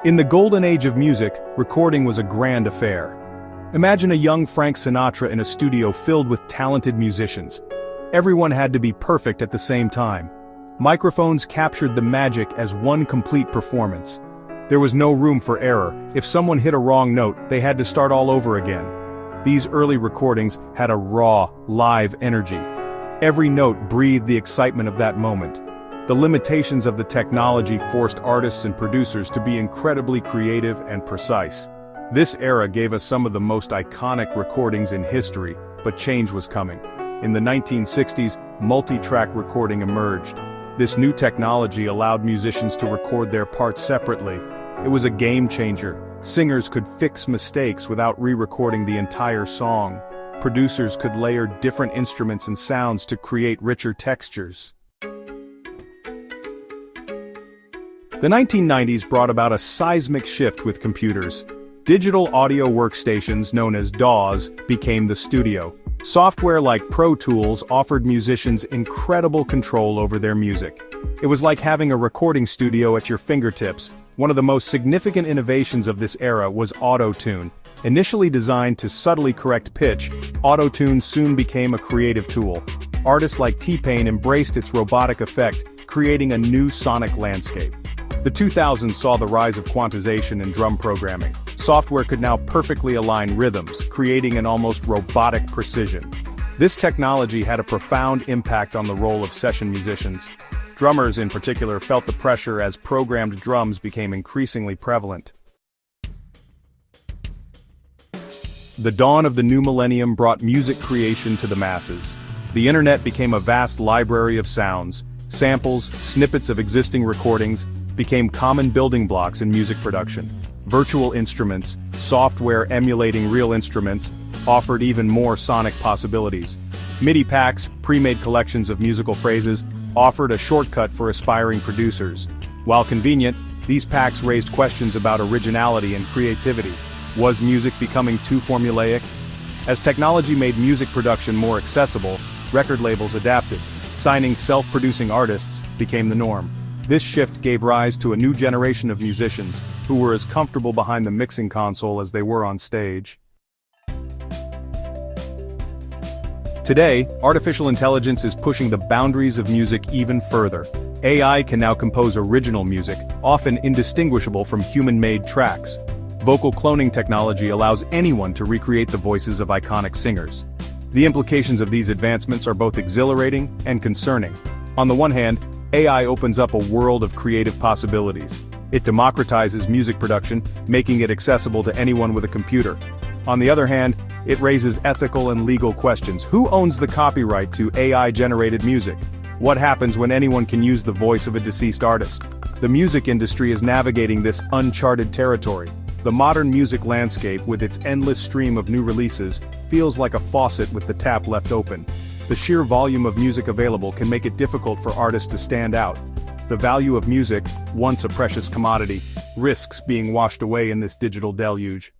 In the golden age of music, recording was a grand affair. Imagine a young Frank Sinatra in a studio filled with talented musicians. Everyone had to be perfect at the same time. Microphones captured the magic as one complete performance. There was no room for error. If someone hit a wrong note, they had to start all over again. These early recordings had a raw, live energy. Every note breathed the excitement of that moment. The limitations of the technology forced artists and producers to be incredibly creative and precise. This era gave us some of the most iconic recordings in history, but change was coming. In the 1960s, multi-track recording emerged. This new technology allowed musicians to record their parts separately. It was a game changer. Singers could fix mistakes without re-recording the entire song. Producers could layer different instruments and sounds to create richer textures. The 1990s brought about a seismic shift with computers. Digital audio workstations known as DAWs became the studio. Software like Pro Tools offered musicians incredible control over their music. It was like having a recording studio at your fingertips. One of the most significant innovations of this era was Auto-Tune. Initially designed to subtly correct pitch, Auto-Tune soon became a creative tool. Artists like T-Pain embraced its robotic effect, creating a new sonic landscape. The 2000s saw the rise of quantization in drum programming. Software could now perfectly align rhythms, creating an almost robotic precision. This technology had a profound impact on the role of session musicians. Drummers in particular felt the pressure as programmed drums became increasingly prevalent. The dawn of the new millennium brought music creation to the masses. The internet became a vast library of sounds. Samples, snippets of existing recordings, became common building blocks in music production. Virtual instruments, software emulating real instruments, offered even more sonic possibilities. MIDI packs, pre-made collections of musical phrases, offered a shortcut for aspiring producers. While convenient, these packs raised questions about originality and creativity. Was music becoming too formulaic? As technology made music production more accessible, record labels adapted. Signing self-producing artists became the norm. This shift gave rise to a new generation of musicians, who were as comfortable behind the mixing console as they were on stage. Today, artificial intelligence is pushing the boundaries of music even further. AI can now compose original music, often indistinguishable from human-made tracks. Vocal cloning technology allows anyone to recreate the voices of iconic singers. The implications of these advancements are both exhilarating and concerning. On the one hand, AI opens up a world of creative possibilities. It democratizes music production, making it accessible to anyone with a computer. On the other hand, it raises ethical and legal questions. Who owns the copyright to AI-generated music? What happens when anyone can use the voice of a deceased artist? The music industry is navigating this uncharted territory. The modern music landscape, with its endless stream of new releases, feels like a faucet with the tap left open. The sheer volume of music available can make it difficult for artists to stand out. The value of music, once a precious commodity, risks being washed away in this digital deluge.